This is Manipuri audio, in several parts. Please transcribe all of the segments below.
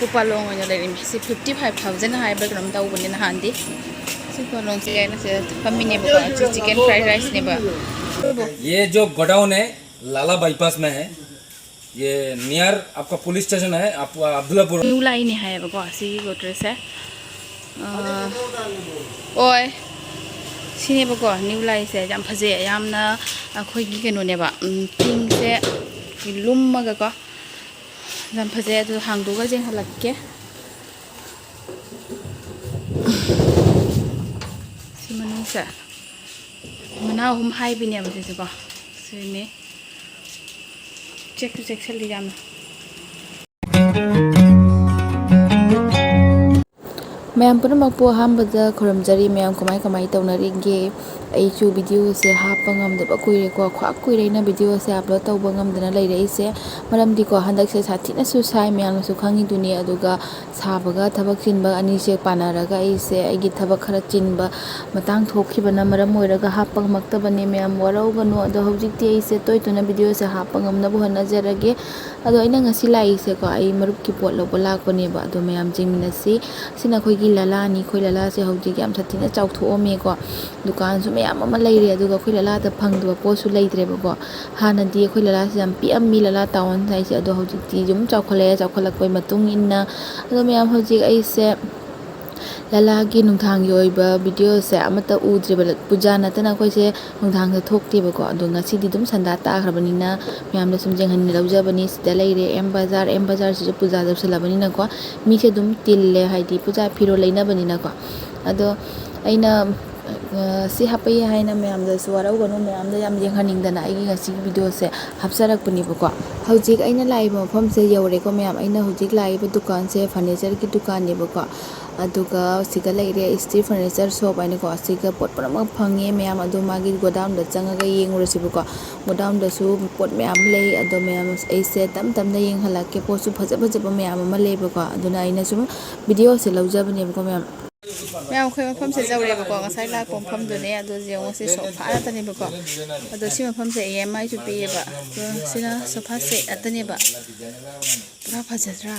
Kupalong on leire si 55,000 hai ba gram tau bani na handi si palong se na se famine ba chicken fried rice ne ba ये जो गोडाउन है लाला बाईपास में है ये नियर आपका पुलिस स्टेशन है आप अब्दुल्लापुर न्यू लाइन है ba ko si gotres है ओय सिने ba ko न्यू लाइन से yam phaje yamna akhoi gi keno ne ba pink se lumma ga ko yam phaje adu hangdu ga jeng halakke Sa mana hum hai bini am se ko sini check sali jam ma'am पुनः मकपो हम बजा खरमजरी मैम कमाई तौनरिगे अइचु वीडियो से हापंगमदब कुइरेको ख्वा कुइरेना वीडियो से अपलोड तौबंगमदना लेइरेसे मरमदीको हंदकसे साथिना सुसाइ मैमसु खंगी दुनिया अदुगा साबगा थबक चिनबा अनिसे पानारगा अइसे अइगी थबक खरा चिनबा मतंग थोखिबना मरम ओइरगा हापंगमक्तबने मैम वरौगनो अदो हौजिकति अइसे तोयतुना वीडियो से हापंगमनबो हनजरगे अदो अइना ngasi लाइसे को अइ मरुप की पोट लोबो लाकपनेबा अदो मैम जिंगमिनसी सिना खोइगी लालानी खोइ लाला से हौजिक याम साथिना चाउथोअमे को दुकान सु मैम अमा लेire अदुगा खोइ लाला ता फंगदबा पोसु लेइद्रेबा को हानदी खोइ लाला से याम पिअममी लाला टाउन साइसे अदो हौजिकति जुम चाउखलक्पै मतुंग इन्ना अदो मैम हौजिक अइसे लाला की नुंथांगी ओइबा वीडियो से अमता उद्रेबा पूजा नतना खोइसे नुंथांग थोक्तेबा को अदो ngasi di dum sanda tagrabani na ma'am da sum jenghan लौजबनी सिदा लेire एम बाजार से पूजा दबसलाबनी ना को मी से दुम तिल्ले हाइदी पूजा फिरो लेनाबनी ना को अदो अइना si hapai haina मैम दा सुवाराउ गनो मैम दा याम जेंगहानिंगदना आइगी ngasi वीडियो से हबसरकपनी बको हौजिक अइना लाइबा मफम से यौरे को मैम अइना हौजिक लाइबा दुकान से फर्नीचर की दुकान ने बको अदुगा सिगा लेire स्ट्रीट फर्नीचर शॉप आइना को सिगा पोट परम फंगे मैम अदो मागी गोडाउन दा चंगागा येंगुरसि बको गोडाउन दा सु पोट मैम ले अदो मैम ऐसे तम तम दा येंगहलाके पोसु फजा फजा मैम अमा ले बको अदुना अइना सु वीडियो से लौजबनी बको मैम मैम खोइ मफम से जौरे बको ngasai la ko mafam dune ado jeong se sofa atani bako ado si mafam se EMI chu pieba sina sofa se atani ba pura phajadra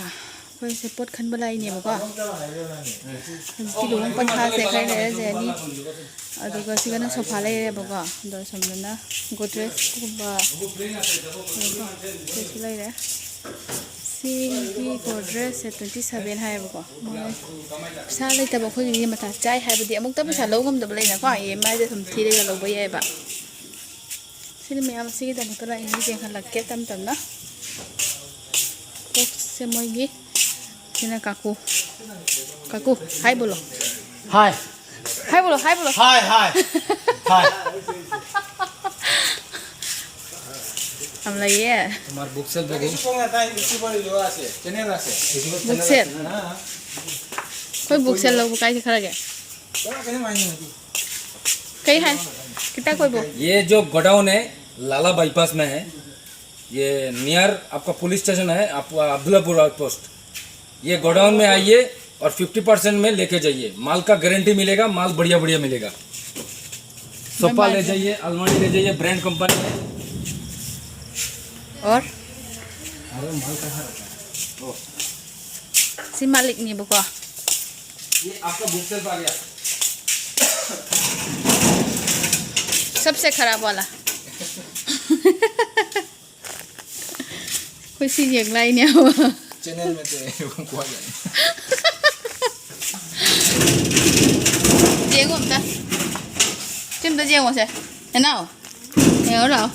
khoi se pot khan balai ne bako ki lung pantha se khai le je ni ado ga sigana sofa leire bako do samna godres ba se leire si godres se 27 hai bako sa lai ta bako ni mata chai hai badi amuk ta pesa logam da balai na ko EMI de thum thi de lo bai ba sini me am si da mutara ini je khalak ke tam tam na box se moi gi sina kaku hai bolo हाय हाय हम लाइए तुम्हार बुक सेल पे गई चैनल बुक सेल कोई बुक सेल लोग काई खड़ा गया कई है कितना कोई बुक ये जो गोडाउन है लाला बाईपास में है ये नियर आपका पुलिस स्टेशन है आप अब्दुल्लापुर आउटपोस्ट ये गोडाउन में आइए और 50% में लेके जाइए माल का गारंटी मिलेगा माल बढ़िया मिलेगा सोफा ले जाइए अलमारी ले जाइए ब्रांड कंपनी है और अरे माल कहाँ रखा है सी मालिक नहीं बुका ये आपका बुक सेल आ गया सबसे खराब वाला कोई सी लाइन नहीं हुआ चैनल में तो कुआ जाए जेंगो हमता चिम तो जेंगो से है ना हो रहा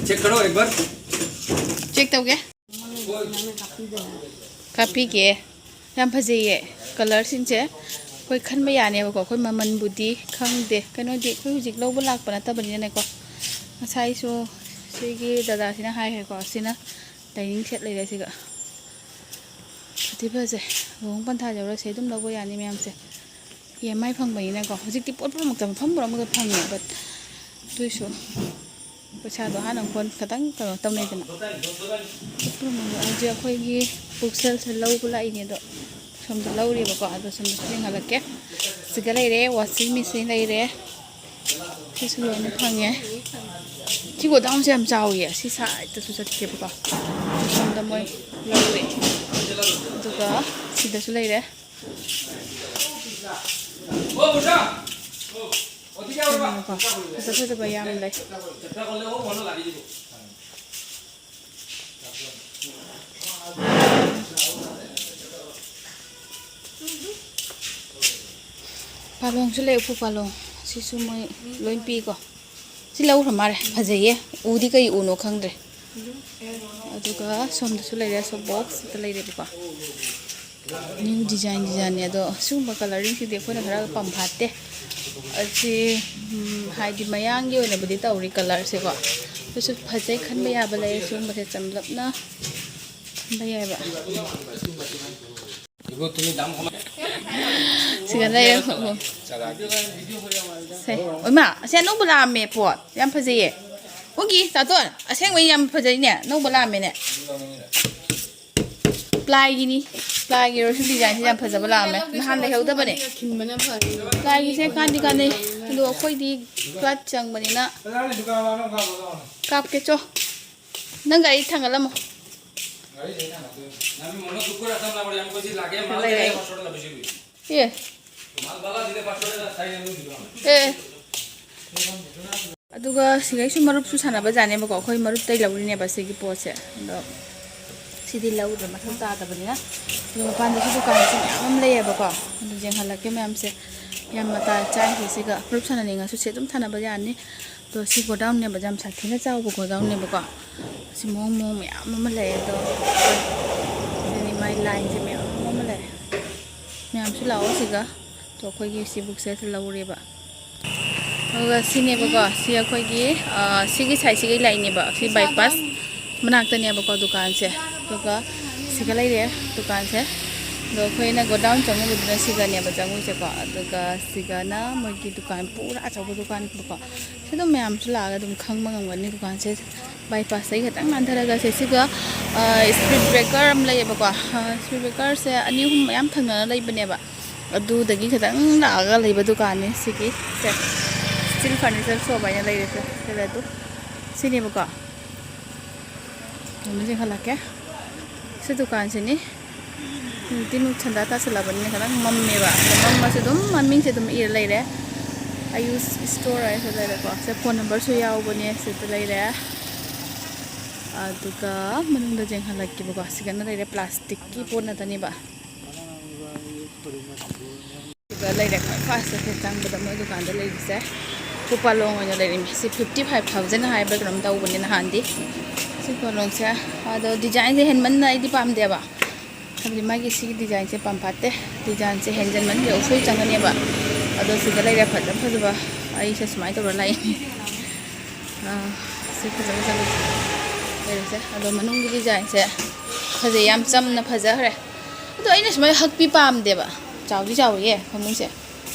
चेक करो एक बार चेक तो क्या कापी के याम फजे कलर सिंचे कोई खन में याने बको कोई ममन बुद्धि खंगदे कनो दि कोई हुजिक लौब लाकपा नतबनि ने को ngасai सो सिगी दादा सिना हाय है को सिना डाइनिंग सेट लेरे सिगा फति फजे लोंग पंथा जौरा से दुम लौब यानी मैम से EMI फंगबनि ने को हुजिक पोट पुरमक तम फंबुरा मग फंगे बट तुइसो पैसा दो हान कोन खतंग कनो तमने जना पुरमक आज अखोइगी बुकसेल से लौब लाइने दो सम द लौरी बको आदो सम सिंग हलके सिगा लेरे वाशिंग मशीन लेरे किसु लोने फंगे ꯁꯤ ꯒꯣꯗꯥꯎꯟꯁꯦ ꯌꯥꯝ ꯆꯥꯎꯏ ꯁꯤ ꯁꯥꯏꯗꯇꯁꯨ ꯆꯠꯀꯦꯕꯀꯣ ꯁꯣꯝꯗ ꯃꯣꯏ ꯂꯧꯔꯦ ꯑꯗꯨꯒ ꯁꯤꯗꯁꯨ ꯂꯩꯔꯦ ꯐꯖ ꯐꯖꯕ ꯌꯥꯝ ꯂꯩ ꯄꯥꯂꯣꯡꯁꯨ ꯂꯩ ꯎꯄꯨ ꯄꯥꯂꯣꯡ ꯁꯤꯁꯨ ꯃꯣꯏ ꯂꯣꯏ ꯄꯤꯀꯣ ꯁꯤ ꯂꯧꯈ꯭ꯔ ꯃꯥꯜꯂꯦ ꯐꯖꯩꯌꯦ ꯎꯗꯤ ꯀꯩ ꯎꯅꯣ ꯈꯪꯗ꯭ꯔꯦ ꯑꯗꯨꯒ ꯁꯣꯝꯗꯁꯨ ꯂꯩꯔꯦ ꯁꯣ ꯕꯣꯛꯁꯇ ꯂꯩꯔꯦꯕꯀꯣ ꯅ꯭ꯌꯨ ꯗꯤꯖꯥꯏꯟꯅꯦ ꯑꯗꯣ ꯁꯤꯒꯨꯝꯕ ꯀꯂꯔꯤꯡꯁꯤꯗꯤ ꯑꯩꯈꯣꯏꯅ ꯈꯔ ꯄꯥꯝꯐꯥꯠꯇꯦ ꯑꯁꯤ ꯍꯥꯏꯗꯤ ꯃꯌꯥꯡꯒꯤ ꯑꯣꯏꯅꯕꯨꯗꯤ ꯇꯧꯔꯤ ꯀꯂꯔꯁꯦꯀꯣ ꯑꯗꯨꯁꯨ ꯐꯖꯩ ꯈꯟꯕ ꯌꯥꯕ ꯂꯩ ꯁꯤꯒꯨꯝꯕꯁꯦ ꯆꯝꯂꯞꯅ ꯈꯟꯕ ꯌꯥꯏꯕ siga lay ꯃꯥ ꯑꯁꯦ ꯑꯅꯧꯕ ꯂꯥꯛꯑꯝꯃꯦ ꯄꯣꯠ ꯌꯥꯝ ꯐꯖꯩꯌꯦ ꯎꯒꯤ ꯇꯥꯇꯣꯟ ꯑꯁꯦꯡꯕꯩ ꯌꯥꯝ ꯐꯖꯩꯅꯦ ꯑꯅꯧꯕ ꯂꯥꯛꯑꯝꯃꯦꯅꯦ ꯄ꯭ꯂꯥꯏꯒꯤꯅꯤ ꯄ꯭ꯂꯥꯏꯒꯤ ꯔꯣꯁꯨ ꯗꯤꯖꯥꯏꯟꯁꯦ ꯌꯥꯝ ꯐꯖꯕ ꯂꯥꯛꯑꯝꯃꯦ ꯅꯍꯥꯟ ꯂꯩꯍꯧꯗꯕꯅꯦ ꯄ꯭ꯂꯥꯏꯒꯤꯁꯦ ꯀꯥꯟꯗꯤ ꯀꯥꯟꯅꯩ ꯑꯗꯣ ꯑꯩꯈꯣꯏꯗꯤ ꯀ꯭ꯂꯥꯠ ꯆꯪꯕꯅꯤꯅ ꯀꯥꯞꯀꯦ ꯆꯣ ꯅꯪ ꯒꯥꯔꯤ ꯊꯥꯡꯒꯠꯂꯝꯃꯣ ꯑꯗꯨꯒ ꯁꯤꯒꯩꯁꯨ ꯃꯔꯨꯞꯁꯨ ꯁꯥꯟꯅꯕꯖꯥꯠꯅꯦꯕꯀꯣ ꯑꯩꯈꯣꯏ ꯃꯔꯨꯞꯇꯩ ꯂꯧꯔꯤꯅꯦꯕ ꯁꯤꯒꯤ ꯄꯣꯠꯁꯦ ꯑꯗꯣ ꯁꯤꯗꯤ ꯂꯧꯗ꯭ꯔꯦ ꯃꯊꯧ ꯇꯥꯗꯕꯅꯤꯅ ꯑꯗꯨ ꯃꯄꯥꯟꯗꯁꯨ ꯗꯨꯀꯥꯟꯁꯦ ꯃꯌꯥꯝ ꯑꯃ ꯂꯩꯌꯦꯕꯀꯣ ꯑꯗꯨ ꯌꯦꯡꯍꯜꯂꯛꯀꯦ ꯃꯌꯥꯝꯁꯦ ꯌꯥꯝ ꯃꯇꯥ ꯆꯥꯏꯁꯦ ꯁꯤꯒ ꯃꯔꯨꯞ ꯁꯥꯟꯅꯅꯤꯡꯉꯁꯨ ꯁꯤ ꯑꯗꯨꯝ ꯁꯥꯟꯅꯕ ꯌꯥꯅꯤ ꯑꯗꯣ ꯁꯤ ꯒꯣꯗꯥꯎꯟꯅꯦꯕ ꯌꯥꯝ ꯁꯥꯊꯤꯅ ꯆꯥꯎꯕ ꯒꯣꯗꯥꯎꯟꯅꯦꯕꯀꯣ ꯁꯤ ꯃꯑꯣꯡ ꯃꯌꯥꯝ ꯑꯃ ꯂꯩ ꯑꯗꯣ ꯁꯤꯅꯤ ꯃꯥꯏ ꯂꯥꯏꯟꯁꯦ ꯃꯌꯥꯝ ꯑꯃ ꯂꯩ ꯃꯌꯥꯝꯁꯨ ꯂꯥꯛꯑꯣ ꯁꯤꯒ ꯑꯗꯣ ꯑꯩꯈꯣꯏꯒꯤ ꯁꯤ ꯕꯨꯛꯁꯦ ꯂꯧꯔꯦꯕ ꯑꯗꯨꯒ ꯁꯤꯅꯦꯕꯀꯣ ꯁꯤ ꯑꯩꯈꯣꯏꯒꯤ ꯁꯤꯒꯤ ꯁꯥꯏꯠꯁꯤꯒꯤ ꯂꯥꯏꯅꯦꯕ ꯁꯤ ꯕꯥꯏꯄꯥꯁ ꯃꯅꯥꯛꯇꯅꯦꯕꯀꯣ ꯗꯨꯀꯥꯟꯁꯦ ꯑꯗꯨꯒ ꯁꯤꯒ ꯂꯩꯔꯦ ꯗꯨꯀꯥꯟꯁꯦ ꯑꯗꯣ ꯑꯩꯈꯣꯏꯅ ꯒꯣꯗꯥꯎꯟ ꯆꯪꯉꯨꯕꯗꯨꯅ ꯁꯤꯒꯅꯦꯕ ꯆꯪꯉꯨꯁꯦꯀꯣ ꯑꯗꯨꯒ ꯁꯤꯒꯅ ꯃꯣꯏꯒꯤ ꯗꯨꯀꯥꯟ ꯄꯨꯔꯥ ꯑꯆꯧꯕ ꯗꯨꯀꯥꯟꯅꯦꯕꯀꯣ ꯁꯤ ꯑꯗꯨꯝ ꯃꯌꯥꯝꯁꯨ ꯂꯥꯛꯑꯒ ꯑꯗꯨꯝ ꯈꯪꯕ ꯉꯝꯒꯅꯤ ꯗꯨꯀꯥꯟꯁꯦ ꯕꯥꯏꯄꯥꯁꯇꯒꯤ ꯈꯤꯇꯪ ꯅꯥꯟꯊꯔꯒ ꯁꯤꯒ ꯁ꯭ꯄꯤꯠ ꯕ꯭ꯔꯦꯀꯔ ꯑꯃ ꯂꯩꯌꯦꯕꯀꯣ ꯁ꯭ꯄꯤꯠ ꯕ꯭ꯔꯦꯀꯔꯁꯦ ꯑꯅꯤ ꯑꯍꯨꯝ ꯃꯌꯥꯝ ꯊꯪꯅꯅ ꯂꯩꯕꯅꯦꯕ ꯑꯗꯨꯗꯒꯤ ꯈꯤꯇꯪ ꯂꯥꯛꯑꯒ ꯂꯩꯕ ꯗꯨꯀꯥꯟꯅꯤ ꯁꯤꯒꯤ ꯁ꯭ꯇꯤꯜ ꯐꯔꯅꯤꯆꯔ ꯁꯣꯞ ꯍꯥꯏꯅ ꯂꯩꯔꯤꯁꯦ ꯁꯤꯗ ꯑꯗꯨ ꯁꯤꯅꯦꯕꯀꯣ ꯑꯃꯨꯛ ꯌꯦꯡꯍꯜꯂꯛꯀꯦ ꯁꯤ ꯗꯨꯀꯥꯟꯁꯤꯅꯤ ꯅꯨꯡꯇꯤ ꯁꯟꯗꯥ ꯇꯥꯁꯜꯂꯕꯅꯤꯅ ꯈꯤꯇꯪ ꯃꯝꯃꯦꯕ ꯃꯝꯃꯁꯨ ꯑꯗꯨꯝ ꯃꯃꯤꯡꯁꯦ ꯑꯗꯨꯝ ꯏꯔ ꯂꯩꯔꯦ ꯑꯌꯨꯁ ꯏꯁꯇꯣꯔ ꯍꯥꯏꯁꯨ ꯂꯩꯔꯦꯀꯣ ꯁꯤ ꯐꯣꯟ ꯅꯝꯕꯔꯁꯨ ꯌꯥꯎꯕꯅꯦ ꯁꯤꯗ ꯂꯩꯔꯦ ꯑꯗꯨꯒ ꯃꯅꯨꯡꯗ ꯌꯦꯡꯍꯜꯂꯛꯀꯦꯕꯀꯣ ꯁꯤꯒꯅ ꯂꯩꯔꯦ ꯄ꯭ꯂꯥꯁꯇꯤꯛꯀꯤ ꯄꯣꯠ ꯉꯥꯛꯇꯅꯦꯕ ꯑꯗꯨꯒ ꯂꯩꯔꯦ ꯈ꯭ꯋꯥꯏ ꯐꯥꯔꯁꯇ ꯆꯪꯕꯗ ꯃꯣꯏ ꯗꯨꯀꯥꯟꯗ ꯂꯩꯔꯤꯁꯦ ꯄꯥꯂꯣꯡ ꯑꯣꯏꯅ ꯂꯩꯔꯤꯃꯤ ꯁꯤ 55,000 ꯍꯥꯏꯕ꯭ꯔꯥ ꯀꯩꯅꯣꯝ ꯇꯧꯕꯅꯤ ꯅꯍꯥꯟꯗꯤ ꯁꯤ ꯄꯥꯂꯣꯡꯁꯦ ꯑꯗꯣ ꯗꯤꯖꯥꯏꯟꯁꯦ ꯍꯦꯟꯃꯟꯅ ꯑꯩꯗꯤ ꯄꯥꯝꯗꯦꯕ ꯍꯥꯏꯕꯗꯤ ꯃꯥꯒꯤ ꯁꯤꯒꯤ ꯗꯤꯖꯥꯏꯟꯁꯦ ꯄꯥꯝꯐꯥꯠꯇꯦ ꯗꯤꯖꯥꯏꯟꯁꯦ ꯍꯦꯟꯖꯟꯃꯟꯕ ꯎꯁꯣꯏ ꯆꯪꯒꯅꯦꯕ ꯑꯗꯣ ꯁꯤꯗ ꯂꯩꯔꯦ ꯐꯖ ꯐꯖꯕ ꯑꯩꯁꯦ ꯁꯨꯃꯥꯏꯅ ꯇꯧꯔ ꯂꯥꯛꯏꯅꯤ ꯁꯤ ꯐꯖ ꯐꯖꯕ ꯂꯩꯔꯤꯁꯦ ꯑꯗꯣ ꯃꯅꯨꯡꯒꯤ ꯗꯤꯖꯥꯏꯟꯁꯦ ꯐꯖꯩ ꯌꯥꯝ ꯆꯝꯅ ꯐꯖꯈ꯭ꯔꯦ ꯑꯗꯣ ꯑꯩꯅ ꯁꯨꯃꯥꯏꯅ ꯍꯛꯄꯤ ꯄꯥꯝꯗꯦꯕ ꯆꯥꯎꯗꯤ ꯆꯥꯎꯋꯤꯌꯦ ꯐꯃꯨꯡꯁꯦ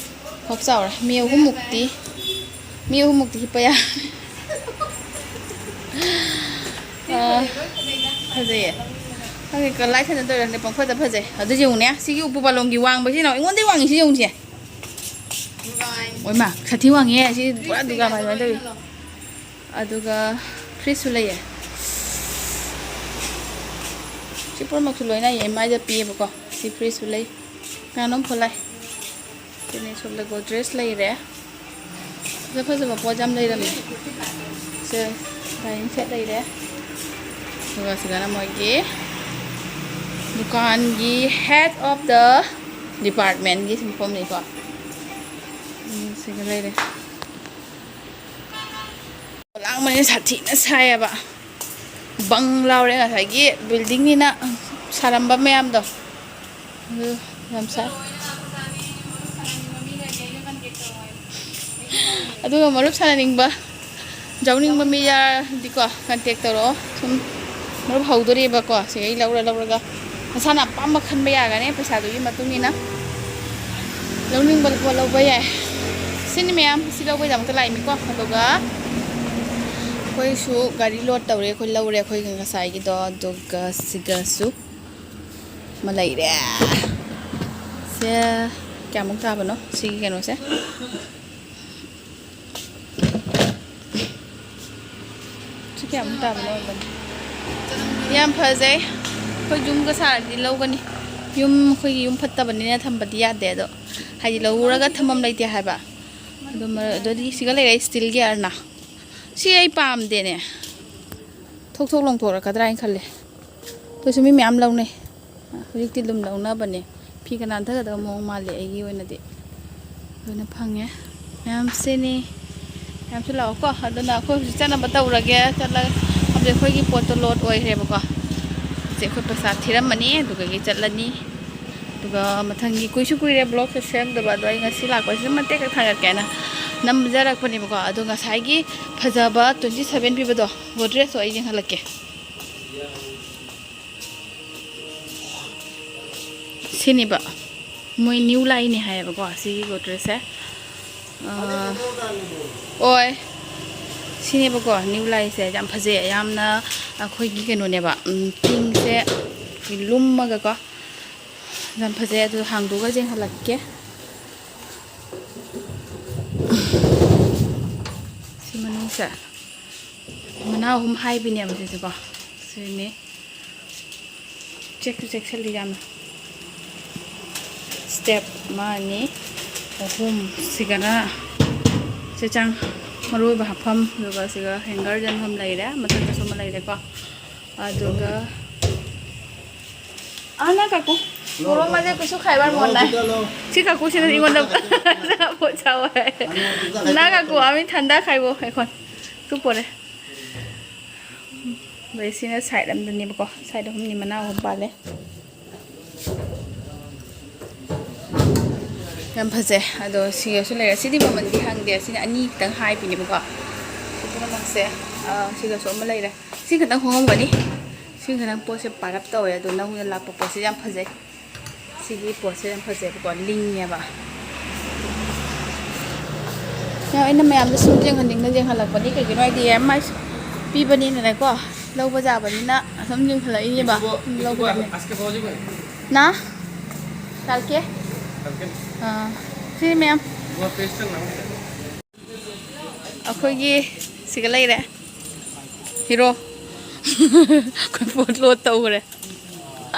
ꯈꯛ ꯆꯥꯎꯔꯦ ꯃꯤ ꯑꯍꯨꯝꯃꯨꯛꯇꯤ ꯍꯤꯞꯄ ꯌꯥꯔꯦ ꯐꯖꯩꯌꯦ ꯈꯪꯗꯦ ꯀꯂꯥꯏ ꯊꯅꯗꯣꯏꯔꯅꯦ ꯄꯪꯐꯗ ꯐꯖꯩ ꯑꯗꯨ ꯌꯦꯡꯉꯨꯅꯦ ꯁꯤꯒꯤ ꯎꯄꯨ ꯄꯥꯂꯣꯡꯒꯤ ꯋꯥꯡꯕꯁꯤꯅ ꯑꯩꯉꯣꯟꯗꯩ ꯋꯥꯡꯉꯤꯁꯤ ꯌꯦꯡꯉꯨꯁꯦ ꯑꯣꯏꯃꯥ ꯁꯥꯊꯤ ꯋꯥꯡꯉꯦ ꯁꯤ ꯄꯨꯔꯥ ꯗꯨꯀꯥꯟ ꯑꯗꯨꯃꯥꯏꯅ ꯇꯧꯋꯤ ꯑꯗꯨꯒ ꯐ꯭ꯔꯤꯖꯁꯨ ꯂꯩꯌꯦ ꯁꯤ ꯄꯨꯝꯅꯃꯛꯁꯨ ꯂꯣꯏꯅ ꯃꯥꯏꯗ ꯄꯤꯌꯦꯕꯀꯣ ꯁꯤ ꯐ꯭ꯔꯤꯖꯁꯨ ꯂꯩ ꯀꯅꯥꯅꯣꯝ ꯐꯣꯠꯂꯥꯏ ꯁꯤꯅꯤ ꯁꯣꯝꯗ ꯒꯣꯗ꯭ꯔꯦꯖ ꯂꯩꯔꯦ ꯐꯖ ꯐꯖꯕ ꯄꯣꯠ ꯌꯥꯝ ꯂꯩꯔꯝꯃꯦ ꯁꯦ ꯗꯥꯏꯅꯤꯡ ꯁꯦꯠ ꯂꯩꯔꯦ ꯑꯗꯨꯒ ꯁꯤꯗꯅ ꯃꯣꯏꯒꯤ ꯗꯨꯀꯥꯟꯒꯤ ꯍꯦꯠ ꯑꯣꯐ ꯗ ꯗꯤꯄꯥꯔꯠꯃꯦꯟꯒꯤ ꯃꯐꯝꯅꯤꯀꯣ ꯁꯤꯒ ꯂꯩꯔꯦ ꯂꯥꯡꯕꯅꯤꯅ ꯁꯥꯊꯤꯅ ꯁꯥꯏꯌꯦꯕ ꯕꯪ ꯂꯥꯎꯔꯦ ꯉꯁꯥꯏꯒꯤ ꯕꯤꯜꯗꯤꯡꯅꯤꯅ ꯁꯥꯔꯝꯕ ꯃꯌꯥꯝꯗꯣ ꯑꯗꯨ ꯌꯥꯝ ꯁꯥꯏ ꯑꯗꯨꯒ ꯃꯔꯨꯞ ꯁꯥꯟꯅꯅꯤꯡꯕ ꯌꯥꯎꯅꯤꯡꯕ ꯃꯤ ꯌꯥꯔꯗꯤꯀꯣ ꯀꯟꯇꯦꯛ ꯇꯧꯔꯛꯑꯣ ꯁꯨꯝ ꯃꯔꯨꯞ ꯍꯧꯗꯣꯔꯤꯕꯀꯣ ꯁꯤꯒꯩ ꯂꯧꯔꯒ ꯅꯁꯥꯅ ꯑꯄꯥꯝꯕ ꯈꯟꯕ ꯌꯥꯒꯅꯤ ꯄꯩꯁꯥꯗꯨꯒꯤ ꯃꯇꯨꯡ ꯏꯟꯅ ꯂꯧꯅꯤꯡꯕ ꯄꯣꯠ ꯂꯧꯕ ꯌꯥꯏ ꯁꯤꯅꯤ ꯃꯌꯥꯝ ꯁꯤ ꯂꯧꯕꯩꯗꯃꯛꯇ ꯂꯥꯛꯏꯅꯤꯀꯣ ꯑꯗꯨꯒ ꯑꯩꯈꯣꯏꯁꯨ ꯒꯥꯔꯤ ꯂꯣꯗ ꯇꯧꯔꯦ ꯑꯩꯈꯣꯏ ꯂꯧꯔꯦ ꯑꯩꯈꯣꯏꯒꯤ ꯉꯁꯥꯏꯒꯤꯗꯣ ꯑꯗꯨꯒ ꯁꯤꯒꯁꯨ ꯑꯃ ꯂꯩꯔꯦ ꯁꯦ ꯀꯌꯥꯃꯨꯛ ꯇꯥꯕꯅꯣ ꯁꯤꯒꯤ ꯀꯩꯅꯣꯁꯦ ꯁꯤ ꯀꯌꯥꯃꯨꯛ ꯇꯥꯕꯅꯣ ꯑꯣꯏꯕꯅꯤ ꯌꯥꯝ ꯐꯖꯩ ꯑꯩꯈꯣꯏ ꯌꯨꯝꯒ ꯁꯥꯔꯗꯤ ꯂꯧꯒꯅꯤ ꯌꯨꯝ ꯑꯩꯈꯣꯏꯒꯤ ꯌꯨꯝ ꯐꯠꯇꯕꯅꯤꯅ ꯊꯝꯕꯗꯤ ꯌꯥꯗꯦ ꯑꯗꯣ ꯍꯥꯏꯗꯤ ꯂꯧꯔꯒ ꯊꯝꯐꯝ ꯂꯩꯇꯦ ꯍꯥꯏꯕ ꯑꯗꯨꯗꯤ ꯁꯤꯒ ꯂꯩꯔꯦ ꯁ꯭ꯇꯤꯜꯒꯤ ꯌꯥꯔꯅ ꯁꯤ ꯑꯩ ꯄꯥꯝꯗꯦꯅꯦ ꯊꯣꯛ ꯂꯣꯡꯊꯣꯔꯛꯀꯗ꯭ꯔꯥ ꯍꯥꯏꯅ ꯈꯜꯂꯦ ꯑꯗꯨꯁꯨ ꯃꯤ ꯃꯌꯥꯝ ꯂꯧꯅꯩ ꯍꯧꯖꯤꯛꯇꯤ ꯑꯗꯨꯝ ꯂꯧꯅꯕꯅꯦ ꯐꯤꯒ ꯅꯥꯟꯊꯒꯗꯕ ꯃꯑꯣꯡ ꯃꯥꯜꯂꯦ ꯑꯩꯒꯤ ꯑꯣꯏꯅꯗꯤ ꯑꯗꯨꯅ ꯐꯪꯉꯦ ꯃꯌꯥꯝ ꯁꯤꯅꯤ ꯃꯌꯥꯝꯁꯨ ꯂꯥꯛꯑꯣꯀꯣ ꯑꯗꯨꯅ ꯑꯩꯈꯣꯏ ꯍꯧꯖꯤꯛ ꯆꯠꯅꯕ ꯇꯧꯔꯒꯦ ꯆꯠꯂꯒ ꯍꯧꯖꯤꯛ ꯑꯩꯈꯣꯏꯒꯤ ꯄꯣꯠꯇꯣ ꯂꯣꯗ ꯑꯣꯏꯈ꯭ꯔꯦꯕꯀꯣ ꯍꯧꯖꯤꯛ ꯑꯩꯈꯣꯏ ꯄꯩꯁꯥ ꯊꯤꯔꯝꯃꯅꯤ ꯑꯗꯨꯒ ꯆꯠꯂꯅꯤ ꯑꯗꯨꯒ ꯃꯊꯪꯒꯤ ꯀꯨꯏꯁꯨ ꯀꯨꯏꯔꯦ ꯕ꯭ꯂꯣꯛꯁꯦ ꯁꯦꯝꯗꯕ ꯑꯗꯣ ꯑꯩ ꯉꯁꯤ ꯂꯥꯛꯄꯁꯤꯗ ꯃꯇꯦꯛ ꯊꯥꯒꯠꯀꯦꯅ ꯅꯝꯖꯔꯛꯄꯅꯦꯕꯀꯣ ꯑꯗꯣ ꯉꯁꯥꯏꯒꯤ ꯐꯖꯕ 27 ꯄꯤꯕꯗꯣ ꯒꯣꯗ꯭ꯔꯦꯖꯇꯣ ꯑꯩ ꯌꯦꯡꯍꯜꯂꯛꯀꯦ ꯁꯤꯅꯦꯕ ꯃꯣꯏ ꯅ꯭ꯌꯨ ꯂꯥꯏꯅꯦ ꯍꯥꯏꯌꯦꯕꯀꯣ ꯁꯤꯒꯤ ꯒꯣꯗ꯭ꯔꯦꯖꯁꯦ ꯑꯣꯏ ꯁꯤꯅꯦꯕꯀꯣ ꯅ꯭ꯌꯨ ꯂꯥꯏꯁꯦ ꯌꯥꯝ ꯐꯖꯩ ꯌꯥꯝꯅ ꯑꯩꯈꯣꯏꯒꯤ ꯀꯩꯅꯣꯅꯦꯕ ꯄꯤꯡꯁꯦ ꯂꯨꯝꯃꯒꯀꯣ ꯌꯥꯝ ꯐꯖꯩ ꯑꯗꯨ ꯍꯥꯡꯗꯣꯛꯑꯒ ꯌꯦꯡꯍꯜꯂꯛꯀꯦ ꯁꯤ ꯃꯅꯨꯡꯁꯦ ꯃꯅꯥ ꯑꯍꯨꯝ ꯍꯥꯏꯕꯤꯅꯦꯕ ꯁꯤꯁꯦꯀꯣ ꯁꯤꯅꯤ ꯆꯦꯛꯁꯨ ꯆꯦꯛꯁꯤꯜꯂꯤ ꯌꯥꯝꯅ ꯁ꯭ꯇꯦꯞ 1 2 3 ꯁꯤꯒꯅ ꯆꯦꯆꯥꯡ ꯃꯔꯨ ꯑꯣꯏꯕ ꯍꯥꯞꯐꯝ ꯑꯗꯨꯒ ꯁꯤꯒ ꯍꯦꯡꯒꯔ ꯌꯥꯟꯐꯝ ꯂꯩꯔꯦ ꯃꯊꯛꯇꯁꯨ ꯑꯃ ꯂꯩꯔꯦꯀꯣ ꯑꯗꯨꯒ ꯑꯅ ꯀꯥꯀꯨ ꯄꯨꯔꯣ ꯃꯥꯖꯦ ꯀꯩꯁꯨ खाइबार मन নাই সি কাকু সিনা ইগোন্ডা পয়সা হয় না কাকু আমি ঠান্ডা খাইবো এখন তু পরে বেসিনা সাইড আমদনিবকো সাইড হুমনি মনা হুম পালে ꯌꯥꯝ ꯐꯖꯩ ꯑꯗꯣ ꯁꯤꯒꯁꯨ ꯂꯩꯔꯦ ꯁꯤꯗꯤ ꯃꯃꯜꯗꯤ ꯍꯪꯗꯦ ꯁꯤꯅ ꯑꯅꯤ ꯈꯤꯇꯪ ꯍꯥꯏꯕꯤꯅꯦꯕꯀꯣ ꯁꯤ ꯄꯨꯝꯅꯃꯛꯁꯦ ꯁꯤꯒꯁꯨ ꯑꯃ ꯂꯩꯔꯦ ꯁꯤ ꯈꯤꯇꯪ ꯍꯣꯡꯉꯝꯒꯅꯤ ꯁꯤ ꯈꯤꯇꯪ ꯄꯣꯠꯁꯦ ꯄꯥꯔꯞ ꯇꯧꯋꯦ ꯑꯗꯣ ꯅꯧꯅ ꯂꯥꯛꯄ ꯄꯣꯠꯁꯦ ꯌꯥꯝ ꯐꯖꯩ ꯁꯤꯒꯤ ꯄꯣꯠꯁꯦ ꯌꯥꯝ ꯐꯖꯩꯕꯀꯣ ꯂꯤꯡꯉꯦꯕ ꯑꯩꯅ ꯃꯌꯥꯝꯗ ꯁꯨꯝ ꯌꯦꯡꯍꯜꯂꯛꯄꯅꯤ ꯀꯩꯒꯤꯅꯣ ꯍꯥꯏꯗꯤ ꯌꯥꯝ ꯄꯤꯕꯅꯤꯅꯀꯣ ꯂꯧꯕ ꯌꯥꯕꯅꯤꯅ ꯑꯁꯨꯝ ꯌꯦꯡꯍꯜꯂꯛꯏꯅꯦꯕ ꯂꯧꯕꯗꯅꯦ ꯅ ꯆꯥꯜꯀꯦ ꯁꯤ ꯃꯌꯥꯝ ꯑꯩꯈꯣꯏꯒꯤ ꯁꯤꯒ ꯂꯩꯔꯦ ꯍꯤꯔꯣ ꯑꯩꯈꯣꯏ ꯄꯣꯠ ꯂꯣꯗ ꯇꯧꯈ꯭ꯔꯦ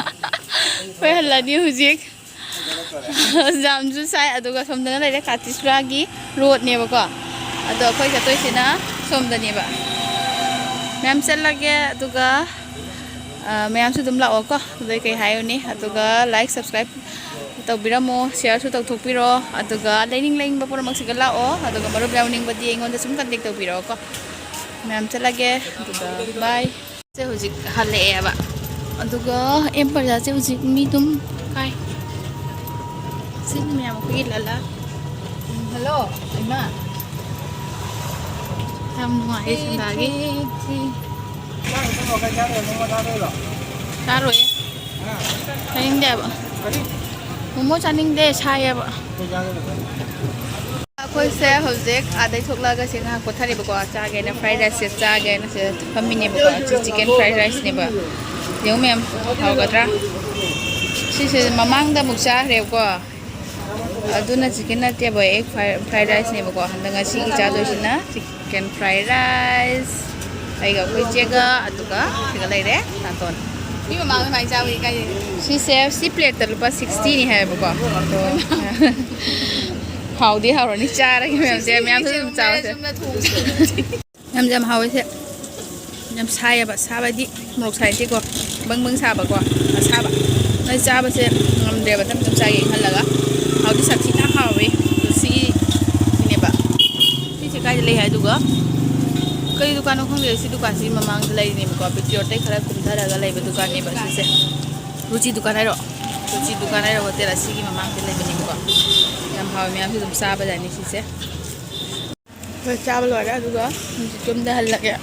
ꯑꯩꯈꯣꯏ ꯍꯜꯂꯅꯤ ꯍꯧꯖꯤꯛ ꯖꯥꯝꯁꯨ ꯁꯥꯏ ꯑꯗꯨꯒ ꯁꯣꯝꯗꯅ ꯂꯩꯔꯦ ꯀꯥꯇꯤꯁꯄꯨꯔꯥꯒꯤ ꯔꯣꯗꯅꯦꯕꯀꯣ ꯑꯗꯣ ꯑꯩꯈꯣꯏ ꯆꯠꯇꯣꯏꯁꯤꯅ ꯁꯣꯝꯗꯅꯦꯕ ꯃꯌꯥꯝ ꯆꯠꯂꯒꯦ ꯑꯗꯨꯒ ꯃꯌꯥꯝꯁꯨ ꯑꯗꯨꯝ ꯂꯥꯛꯑꯣꯀꯣ ꯑꯗꯨꯗꯩ ꯀꯩ ꯍꯥꯏꯌꯨꯅꯤ ꯑꯗꯨꯒ ꯂꯥꯏꯛ ꯁꯕꯁꯀ꯭ꯔꯥꯏꯕ ꯇꯧꯕꯤꯔꯝꯃꯣ ꯁꯤꯌꯔꯁꯨ ꯇꯧꯊꯣꯛꯄꯤꯔꯣ ꯑꯗꯨꯒ ꯂꯩꯅꯤꯡꯕ ꯄꯨꯝꯅꯃꯛꯁꯤꯒ ꯂꯥꯛꯑꯣ ꯑꯗꯨꯒ ꯃꯔꯨꯞ ꯌꯥꯎꯅꯤꯡꯕꯗꯤ ꯑꯩꯉꯣꯟꯗ ꯁꯨꯝ ꯀꯟꯇꯦꯛ ꯇꯧꯕꯤꯔꯛꯑꯣꯀꯣ ꯃꯌꯥꯝ ꯆꯠꯂꯒꯦ ꯑꯗꯨꯒ ꯕꯥꯏ ꯁꯦ ꯍꯧꯖꯤꯛ ꯍꯜꯂꯛꯑꯦꯕ ꯑꯗꯨꯒ ꯑꯦꯝ ꯄꯔꯖꯥꯁꯦ ꯍꯧꯖꯤꯛ ꯃꯤ ꯑꯗꯨꯝ ꯀꯥꯏ ꯁꯤꯅꯤ ꯃꯌꯥꯝ ꯑꯩꯈꯣꯏꯒꯤ ꯂꯂꯥ ꯍꯜꯂꯣ ꯏꯃꯥ ꯌꯥꯝ ꯅꯨꯡꯉꯥꯏꯌꯦ ꯁꯟꯗꯥꯒꯤ ꯆꯥꯔꯣꯏꯌꯦ ꯆꯥꯅꯤꯡꯗꯦꯕ ꯃꯣꯃꯣ ꯆꯥꯅꯤꯡꯗꯦ ꯁꯥꯏꯌꯦꯕ ꯑꯩꯈꯣꯏꯁꯦ ꯍꯧꯖꯤꯛ ꯑꯥꯗꯩ ꯊꯣꯛꯂꯛꯑꯒ ꯁꯤ ꯉꯥꯏꯍꯥꯛ ꯄꯣꯊꯥꯔꯤꯕꯀꯣ ꯆꯥꯒꯦꯅ ꯐ꯭ꯔꯥꯏ ꯔꯥꯏꯁꯁꯦ ꯆꯥꯒꯦꯅ ꯁꯤꯗ ꯐꯝꯃꯤꯅꯦꯕꯀꯣ ꯆꯤꯀꯟ ꯐ꯭ꯔꯥꯏ ꯔꯥꯏꯁꯅꯦꯕ ꯌꯦꯡꯉꯨ ꯃꯌꯥꯝ ꯍꯥꯎꯒꯗ꯭ꯔꯥ ꯁꯤꯁꯦ ꯃꯃꯥꯡꯗ ꯑꯃꯨꯛ ꯆꯥꯈ꯭ꯔꯦꯕꯀꯣ ꯑꯗꯨꯅ ꯆꯤꯀꯟ ꯅꯠꯇꯦꯕ ꯑꯦꯛ ꯐ꯭ꯔꯥꯏ ꯔꯥꯏꯁꯅꯦꯕꯀꯣ ꯍꯟꯗꯛ ꯉꯁꯤꯒꯤ ꯆꯥꯗꯣꯏꯁꯤꯅ ꯆꯤꯀꯟ ꯐ꯭ꯔꯥꯏ ꯔꯥꯏꯁ ꯑꯩꯒ ꯑꯩꯈꯣꯏ ꯆꯦꯒ ꯑꯗꯨꯒ ꯁꯤꯒ ꯂꯩꯔꯦ ꯇꯥꯇꯣꯟ ꯃꯤ ꯃꯃꯥꯡꯗ ꯃꯥꯏ ꯆꯥꯕꯗꯤ ꯀꯥꯏ ꯁꯤꯁꯦ ꯁꯤ ꯄ꯭ꯂꯦꯠꯇ ꯂꯨꯄꯥ 60ꯅꯤ ꯍꯥꯏꯌꯦꯕꯀꯣ ꯑꯗꯣ ꯍꯥꯎꯗꯤ ꯍꯥꯎꯔꯅꯤ ꯆꯥꯔꯒꯦ ꯃꯌꯥꯝꯁꯦ ꯃꯌꯥꯝꯁꯨ ꯑꯗꯨꯝ ꯆꯥꯎꯁꯦ ꯌꯥꯝ ꯍꯥꯎꯋꯦꯁꯦ ꯌꯥꯝ ꯁꯥꯏꯌꯦꯕ ꯁꯥꯕꯗꯤ ꯃꯣꯔꯣꯛ ꯁꯥꯏꯗꯦꯀꯣ ꯕꯪ ꯁꯥꯕꯀꯣ ꯑꯁꯥꯕ ꯅꯣꯏ ꯆꯥꯕꯁꯦ ꯉꯝꯗ꯭ꯔꯦꯕ ꯇꯞ ꯆꯥꯒꯦ ꯈꯜꯂꯒ ꯍꯥꯎꯗꯤ ꯁꯥꯊꯤꯅ ꯍꯥꯎꯋꯦ ꯁꯤꯅꯦꯕ ꯁꯤꯁꯦ ꯀꯥꯏꯗ ꯂꯩ ꯍꯥꯏ ꯑꯗꯨꯒ ꯀꯔꯤ ꯗꯨꯀꯥꯟꯅꯣ ꯈꯪꯗꯦ ꯁꯤ ꯗꯨꯀꯥꯟꯁꯤ ꯃꯃꯥꯡꯗ ꯂꯩꯔꯤꯅꯦꯕꯀꯣ ꯕꯤꯇꯤꯌꯣꯔꯗꯩ ꯈꯔ ꯀꯨꯝꯊꯔꯒ ꯂꯩꯕ ꯗꯨꯀꯥꯟꯅꯦꯕ ꯁꯤꯁꯦ ꯔꯨꯆꯤ ꯗꯨꯀꯥꯟ ꯍꯥꯏꯔꯣ ꯔꯨꯆꯤ ꯗꯨꯀꯥꯟ ꯍꯥꯏꯔꯣ ꯍꯣꯇꯦꯜ ꯑꯁꯤꯒꯤ ꯃꯃꯥꯡꯗ ꯂꯩꯕꯅꯦꯕꯀꯣ ꯌꯥꯝ ꯍꯥꯎꯋꯦ ꯃꯌꯥꯝꯁꯨ ꯑꯗꯨꯝ ꯆꯥꯕ ꯌꯥꯅꯤ ꯁꯤꯁꯦ ꯑꯩꯈꯣꯏ ꯆꯥꯕ ꯂꯣꯏꯔꯦ ꯑꯗꯨꯒ ꯌꯨꯝꯗ ꯍꯜꯂꯒꯦ